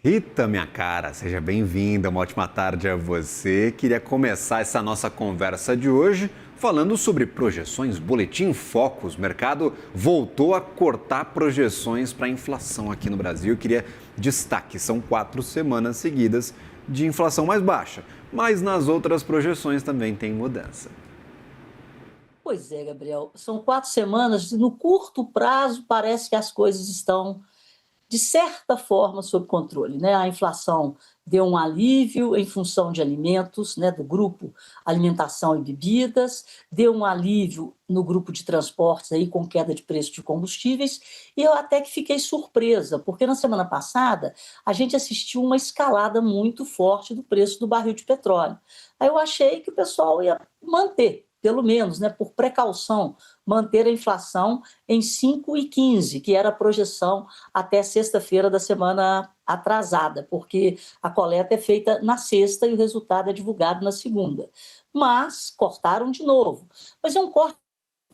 Rita, minha cara, seja bem-vinda, uma ótima tarde a você. Queria começar essa nossa conversa de hoje falando sobre projeções, Boletim Focus. O mercado voltou a cortar projeções para a inflação aqui no Brasil. Queria destaque, são 4 semanas seguidas de inflação mais baixa, mas nas outras projeções também tem mudança. Pois é, Gabriel. São 4 semanas. No curto prazo, parece que as coisas estão, de certa forma, sob controle, né? A inflação deu um alívio em função de alimentos, né, do grupo alimentação e bebidas, deu um alívio no grupo de transportes aí com queda de preço de combustíveis, e eu até que fiquei surpresa, porque na semana passada a gente assistiu uma escalada muito forte do preço do barril de petróleo. Aí eu achei que o pessoal ia manter, pelo menos, né, por precaução, manter a inflação em 5,15, que era a projeção até sexta-feira da semana atrasada, porque a coleta é feita na sexta e o resultado é divulgado na segunda. Mas cortaram de novo. Mas é um corte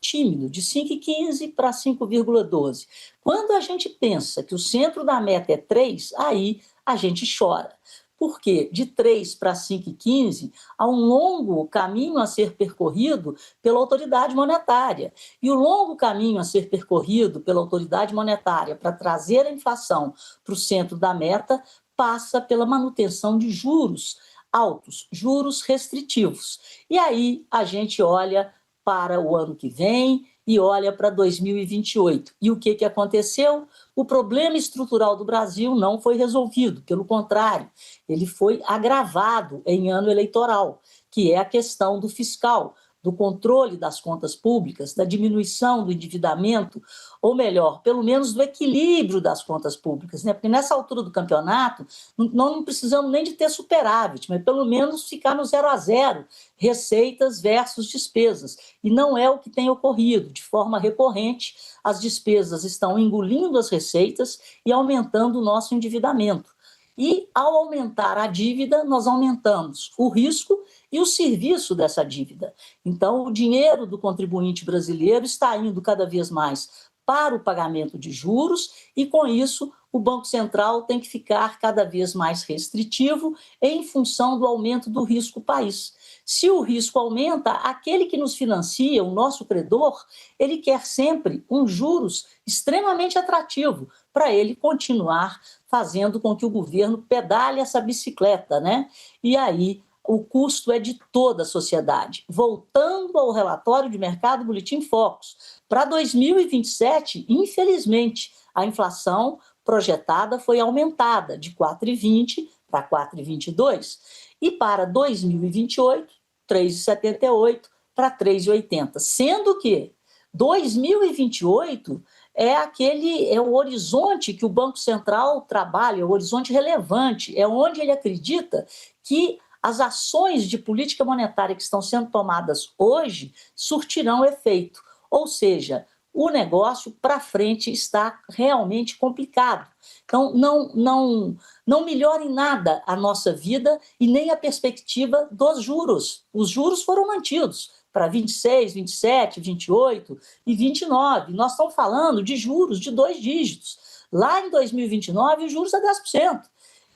tímido, de 5,15 para 5,12. Quando a gente pensa que o centro da meta é 3, aí a gente chora. Porque de 3 para 5,15 há um longo caminho a ser percorrido pela autoridade monetária. E o longo caminho a ser percorrido pela autoridade monetária para trazer a inflação para o centro da meta passa pela manutenção de juros altos, juros restritivos. E aí a gente olha para o ano que vem e olha para 2028. E o que aconteceu? O problema estrutural do Brasil não foi resolvido, pelo contrário, ele foi agravado em ano eleitoral, que é a questão do fiscal, do controle das contas públicas, da diminuição do endividamento, ou melhor, pelo menos do equilíbrio das contas públicas, né? Porque nessa altura do campeonato não precisamos nem de ter superávit, mas pelo menos ficar no 0 a 0, receitas versus despesas, e não é o que tem ocorrido. De forma recorrente, as despesas estão engolindo as receitas e aumentando o nosso endividamento. E, ao aumentar a dívida, nós aumentamos o risco e o serviço dessa dívida. Então, o dinheiro do contribuinte brasileiro está indo cada vez mais para o pagamento de juros e, com isso, o Banco Central tem que ficar cada vez mais restritivo em função do aumento do risco país. Se o risco aumenta, aquele que nos financia, o nosso credor, ele quer sempre um juros extremamente atrativo para ele continuar fazendo com que o governo pedale essa bicicleta, né? E aí o custo é de toda a sociedade. Voltando ao relatório de mercado Boletim Focus, para 2027, infelizmente, a inflação projetada foi aumentada de 4,20 para 4,22. E para 2028, 3,78 para 3,80. Sendo que 2028 é o horizonte que o Banco Central trabalha, o horizonte relevante, é onde ele acredita que as ações de política monetária que estão sendo tomadas hoje surtirão efeito. Ou seja, o negócio para frente está realmente complicado. Então, não melhora em nada a nossa vida e nem a perspectiva dos juros. Os juros foram mantidos para 26, 27, 28 e 29. Nós estamos falando de juros de 2 dígitos. Lá em 2029, os juros é 10%.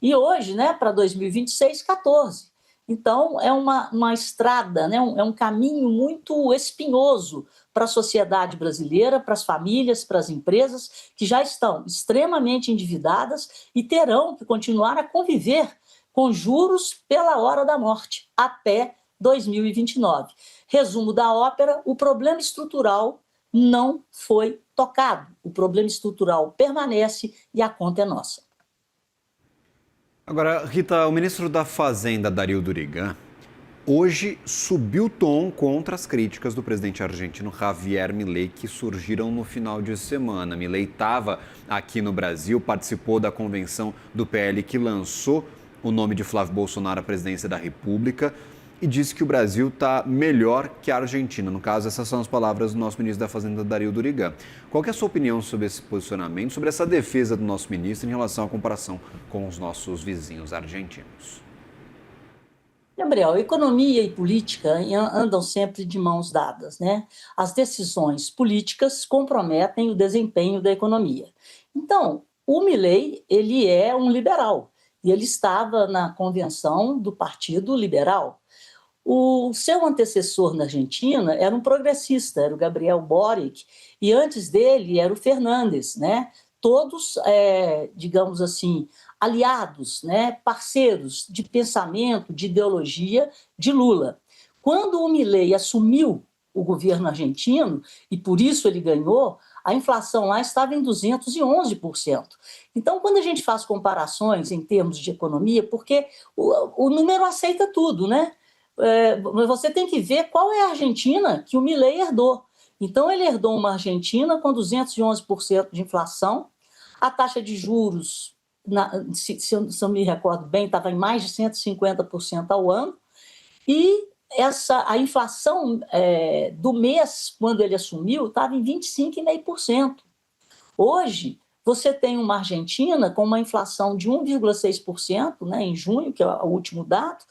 E hoje, né, para 2026, 14%. Então, é uma estrada, né, é um caminho muito espinhoso para a sociedade brasileira, para as famílias, para as empresas, que já estão extremamente endividadas e terão que continuar a conviver com juros pela hora da morte, até 2029. Resumo da ópera: o problema estrutural não foi tocado. O problema estrutural permanece e a conta é nossa. Agora, Rita, o ministro da Fazenda, Dario Durigan, hoje subiu o tom contra as críticas do presidente argentino Javier Milei, que surgiram no final de semana. Milei estava aqui no Brasil, participou da convenção do PL que lançou o nome de Flávio Bolsonaro à presidência da República e disse que o Brasil está melhor que a Argentina. No caso, essas são as palavras do nosso ministro da Fazenda, Dario Durigan. Qual que é a sua opinião sobre esse posicionamento, sobre essa defesa do nosso ministro em relação à comparação com os nossos vizinhos argentinos? Gabriel, economia e política andam sempre de mãos dadas, né? As decisões políticas comprometem o desempenho da economia. Então, o Milei, ele é um liberal. e ele estava na convenção do Partido Liberal. O seu antecessor na Argentina era um progressista, era o Gabriel Boric, e antes dele era o Fernandes, né? Todos, digamos assim, aliados, né? Parceiros de pensamento, de ideologia de Lula. Quando o Milei assumiu o governo argentino, e por isso ele ganhou, a inflação lá estava em 211%. Então, quando a gente faz comparações em termos de economia, porque o número aceita tudo, né? Você tem que ver qual é a Argentina que o Milei herdou. Então, ele herdou uma Argentina com 211% de inflação, a taxa de juros, se eu me recordo bem, estava em mais de 150% ao ano, e a inflação do mês, quando ele assumiu, estava em 25,5%. Hoje, você tem uma Argentina com uma inflação de 1,6%, né, em junho, que é o último dado.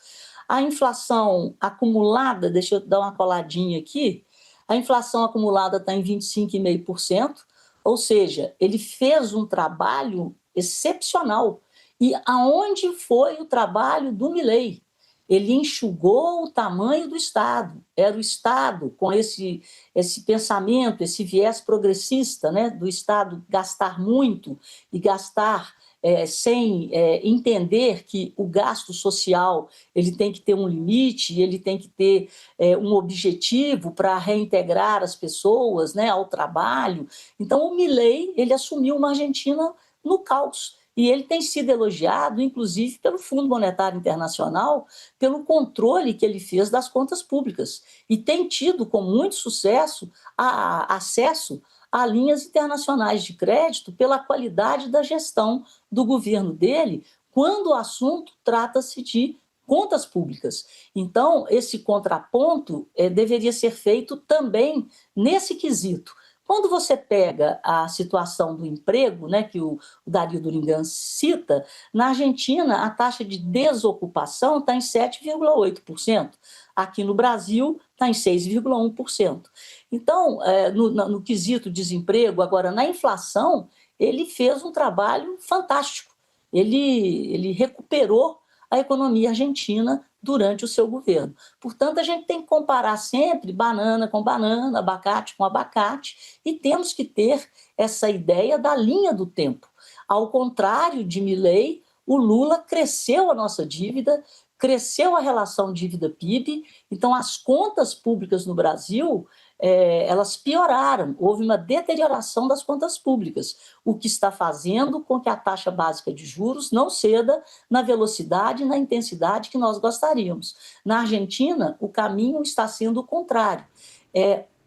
A inflação acumulada, deixa eu dar uma coladinha aqui, a inflação acumulada está em 25,5%, ou seja, ele fez um trabalho excepcional. E aonde foi o trabalho do Milei? Ele enxugou o tamanho do Estado. Era o Estado com esse pensamento, esse viés progressista, né, do Estado gastar muito e gastar sem entender que o gasto social ele tem que ter um limite, ele tem que ter um objetivo para reintegrar as pessoas, né, ao trabalho. Então, o Milei ele assumiu uma Argentina no caos. E ele tem sido elogiado, inclusive, pelo Fundo Monetário Internacional, pelo controle que ele fez das contas públicas. E tem tido, com muito sucesso, acesso a linhas internacionais de crédito pela qualidade da gestão do governo dele, quando o assunto trata-se de contas públicas. Então, esse contraponto deveria ser feito também nesse quesito. Quando você pega a situação do emprego, né, que o Dario Durigan cita, na Argentina a taxa de desocupação está em 7,8%. Aqui no Brasil está em 6,1%. Então, no quesito desemprego, agora na inflação, ele fez um trabalho fantástico. Ele recuperou a economia argentina durante o seu governo. Portanto, a gente tem que comparar sempre banana com banana, abacate com abacate, e temos que ter essa ideia da linha do tempo. Ao contrário de Milei, o Lula cresceu a nossa dívida, cresceu a relação dívida-PIB, então as contas públicas no Brasil elas pioraram, houve uma deterioração das contas públicas, o que está fazendo com que a taxa básica de juros não ceda na velocidade e na intensidade que nós gostaríamos. Na Argentina, o caminho está sendo o contrário,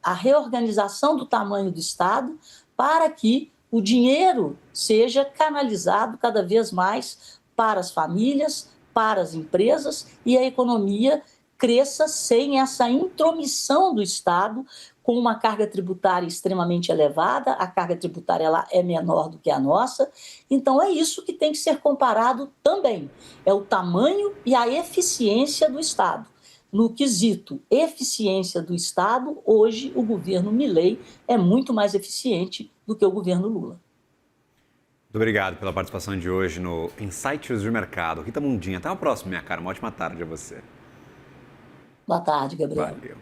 a reorganização do tamanho do Estado para que o dinheiro seja canalizado cada vez mais para as famílias, para as empresas e a economia cresça sem essa intromissão do Estado, com uma carga tributária extremamente elevada, a carga tributária lá é menor do que a nossa, então é isso que tem que ser comparado também, é o tamanho e a eficiência do Estado. No quesito eficiência do Estado, hoje o governo Milei é muito mais eficiente do que o governo Lula. Muito obrigado pela participação de hoje no Insights de Mercado. Rita Mundinha, até a próxima, minha cara. Uma ótima tarde a você. Boa tarde, Gabriel. Valeu.